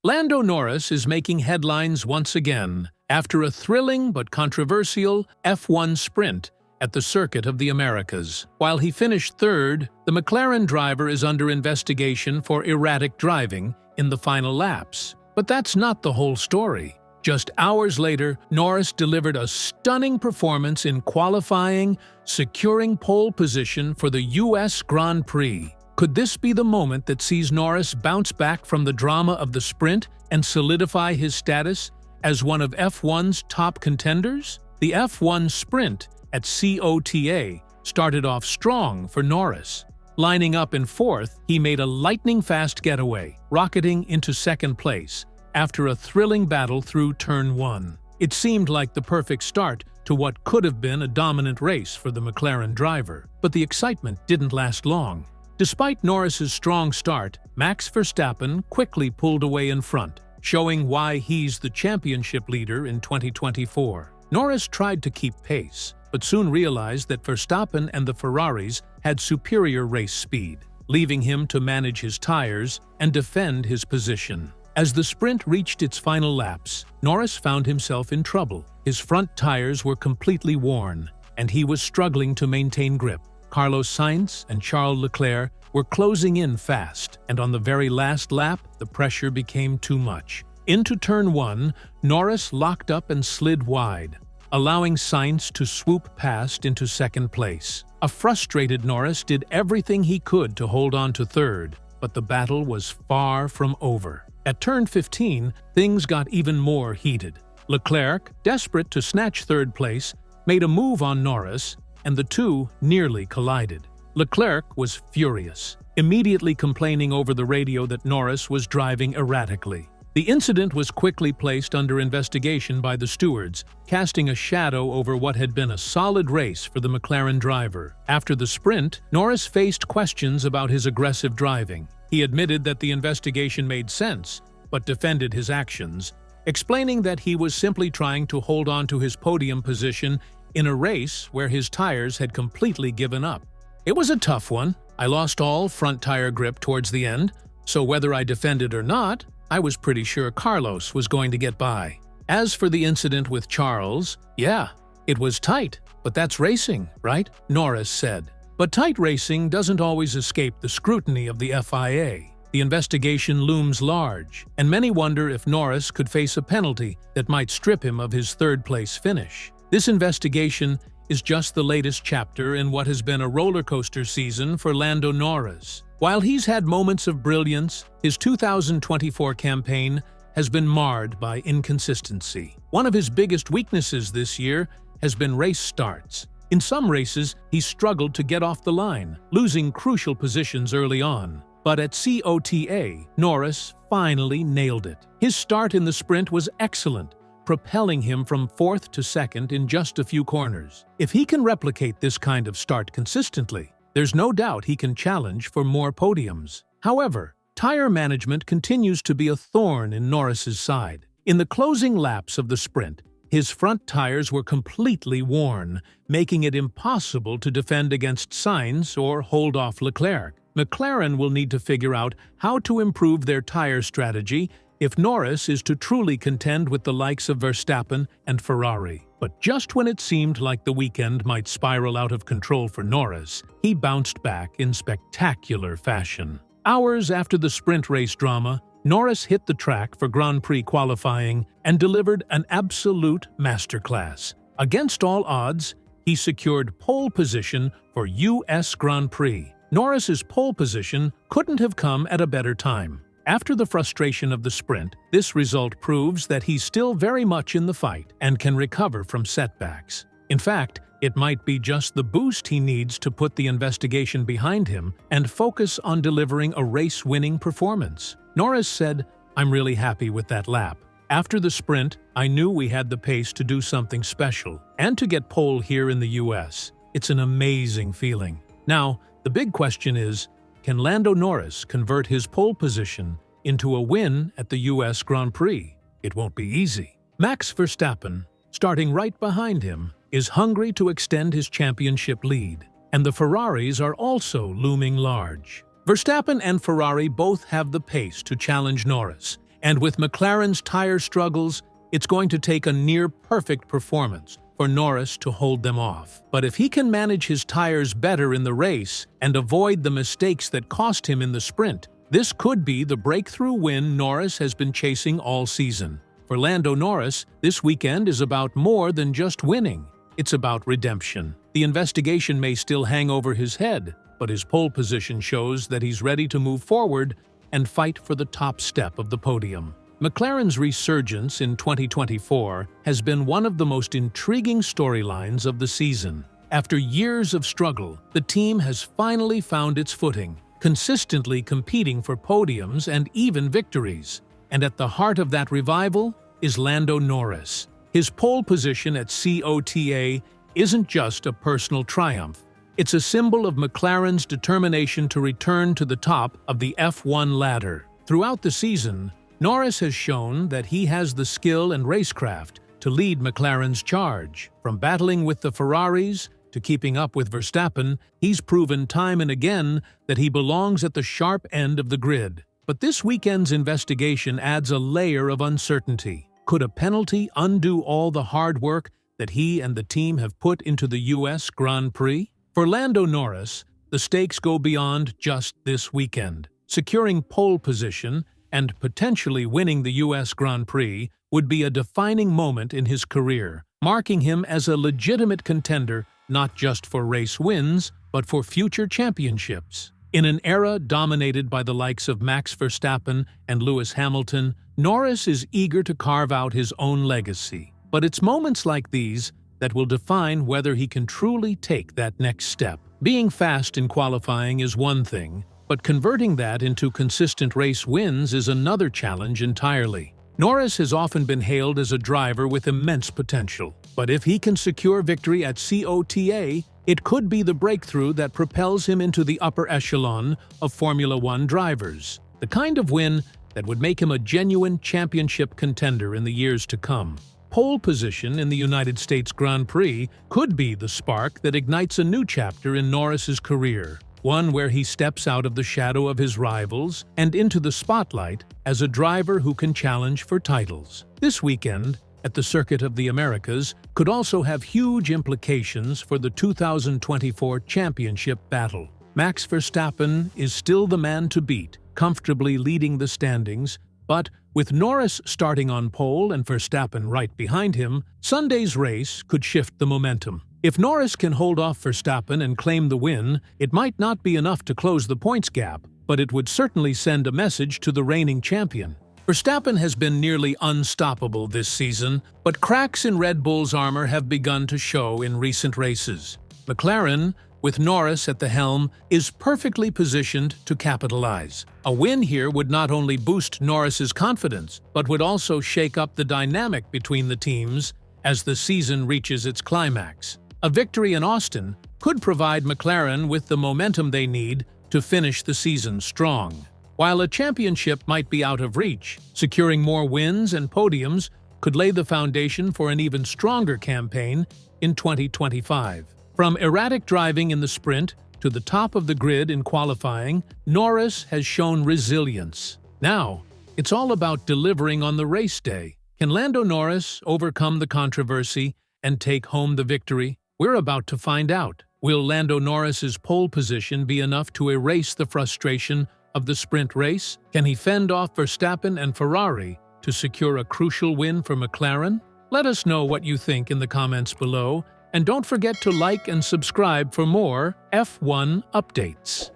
Lando Norris is making headlines once again after a thrilling but controversial F1 sprint at the Circuit of the Americas. While he finished third, the McLaren driver is under investigation for erratic driving in the final laps. But that's not the whole story. Just hours later, Norris delivered a stunning performance in qualifying, securing pole position for the US Grand Prix. Could this be the moment that sees Norris bounce back from the drama of the sprint and solidify his status as one of F1's top contenders? The F1 sprint at COTA started off strong for Norris. Lining up in fourth, he made a lightning-fast getaway, rocketing into second place after a thrilling battle through Turn 1. It seemed like the perfect start to what could have been a dominant race for the McLaren driver, but the excitement didn't last long. Despite Norris's strong start, Max Verstappen quickly pulled away in front, showing why he's the championship leader in 2024. Norris tried to keep pace, but soon realized that Verstappen and the Ferraris had superior race speed, leaving him to manage his tires and defend his position. As the sprint reached its final laps, Norris found himself in trouble. His front tires were completely worn, and he was struggling to maintain grip. Carlos Sainz and Charles Leclerc were closing in fast, and on the very last lap, the pressure became too much. Into Turn 1, Norris locked up and slid wide, allowing Sainz to swoop past into second place. A frustrated Norris did everything he could to hold on to third, but the battle was far from over. At Turn 15, things got even more heated. Leclerc, desperate to snatch third place, made a move on Norris, and the two nearly collided. Leclerc was furious, immediately complaining over the radio that Norris was driving erratically. The incident was quickly placed under investigation by the stewards, casting a shadow over what had been a solid race for the McLaren driver. After the sprint, Norris faced questions about his aggressive driving. He admitted that the investigation made sense, but defended his actions, explaining that he was simply trying to hold on to his podium position in a race where his tires had completely given up. It was a tough one. I lost all front tire grip towards the end, so whether I defended or not, I was pretty sure Carlos was going to get by. As for the incident with Charles, yeah, it was tight, but that's racing, right? Norris said. But tight racing doesn't always escape the scrutiny of the FIA. The investigation looms large, and many wonder if Norris could face a penalty that might strip him of his third-place finish. This investigation is just the latest chapter in what has been a roller coaster season for Lando Norris. While he's had moments of brilliance, his 2024 campaign has been marred by inconsistency. One of his biggest weaknesses this year has been race starts. In some races, he struggled to get off the line, losing crucial positions early on. But at COTA, Norris finally nailed it. His start in the sprint was excellent, propelling him from fourth to second in just a few corners. If he can replicate this kind of start consistently, there's no doubt he can challenge for more podiums. However, tire management continues to be a thorn in Norris's side. In the closing laps of the sprint, his front tires were completely worn, making it impossible to defend against Sainz or hold off Leclerc. McLaren will need to figure out how to improve their tire strategy if Norris is to truly contend with the likes of Verstappen and Ferrari. But just when it seemed like the weekend might spiral out of control for Norris, he bounced back in spectacular fashion. Hours after the sprint race drama, Norris hit the track for Grand Prix qualifying and delivered an absolute masterclass. Against all odds, he secured pole position for US Grand Prix. Norris's pole position couldn't have come at a better time. After the frustration of the sprint, this result proves that he's still very much in the fight and can recover from setbacks. In fact, it might be just the boost he needs to put the investigation behind him and focus on delivering a race-winning performance. Norris said, "I'm really happy with that lap. After the sprint, I knew we had the pace to do something special and to get pole here in the US. It's an amazing feeling." Now, the big question is, can Lando Norris convert his pole position into a win at the US Grand Prix? It won't be easy. Max Verstappen, starting right behind him, is hungry to extend his championship lead, and the Ferraris are also looming large. Verstappen and Ferrari both have the pace to challenge Norris, And with McLaren's tire struggles, it's going to take a near-perfect performance for Norris to hold them off. But if he can manage his tires better in the race and avoid the mistakes that cost him in the sprint, this could be the breakthrough win Norris has been chasing all season. For Lando Norris, this weekend is about more than just winning. It's about redemption. The investigation may still hang over his head, but his pole position shows that he's ready to move forward and fight for the top step of the podium. McLaren's resurgence in 2024 has been one of the most intriguing storylines of the season. After years of struggle, the team has finally found its footing, consistently competing for podiums and even victories. And at the heart of that revival is Lando Norris. His pole position at COTA isn't just a personal triumph. It's a symbol of McLaren's determination to return to the top of the F1 ladder. Throughout the season, Norris has shown that he has the skill and racecraft to lead McLaren's charge. From battling with the Ferraris to keeping up with Verstappen, he's proven time and again that he belongs at the sharp end of the grid. But this weekend's investigation adds a layer of uncertainty. Could a penalty undo all the hard work that he and the team have put into the US Grand Prix? For Lando Norris, the stakes go beyond just this weekend. Securing pole position and potentially winning the US Grand Prix would be a defining moment in his career, marking him as a legitimate contender not just for race wins, but for future championships. In an era dominated by the likes of Max Verstappen and Lewis Hamilton, Norris is eager to carve out his own legacy. But it's moments like these that will define whether he can truly take that next step. Being fast in qualifying is one thing, but converting that into consistent race wins is another challenge entirely. Norris has often been hailed as a driver with immense potential, but if he can secure victory at COTA, it could be the breakthrough that propels him into the upper echelon of Formula One drivers, the kind of win that would make him a genuine championship contender in the years to come. Pole position in the United States Grand Prix could be the spark that ignites a new chapter in Norris's career, one where he steps out of the shadow of his rivals and into the spotlight as a driver who can challenge for titles. This weekend, at the Circuit of the Americas, could also have huge implications for the 2024 championship battle. Max Verstappen is still the man to beat, comfortably leading the standings, but with Norris starting on pole and Verstappen right behind him, Sunday's race could shift the momentum. If Norris can hold off Verstappen and claim the win, it might not be enough to close the points gap, but it would certainly send a message to the reigning champion. Verstappen has been nearly unstoppable this season, but cracks in Red Bull's armor have begun to show in recent races. McLaren, with Norris at the helm, is perfectly positioned to capitalize. A win here would not only boost Norris's confidence, but would also shake up the dynamic between the teams as the season reaches its climax. A victory in Austin could provide McLaren with the momentum they need to finish the season strong. While a championship might be out of reach, securing more wins and podiums could lay the foundation for an even stronger campaign in 2025. From erratic driving in the sprint to the top of the grid in qualifying, Norris has shown resilience. Now, it's all about delivering on the race day. Can Lando Norris overcome the controversy and take home the victory? We're about to find out. Will Lando Norris's pole position be enough to erase the frustration of the sprint race? Can he fend off Verstappen and Ferrari to secure a crucial win for McLaren? Let us know what you think in the comments below, and don't forget to like and subscribe for more F1 updates.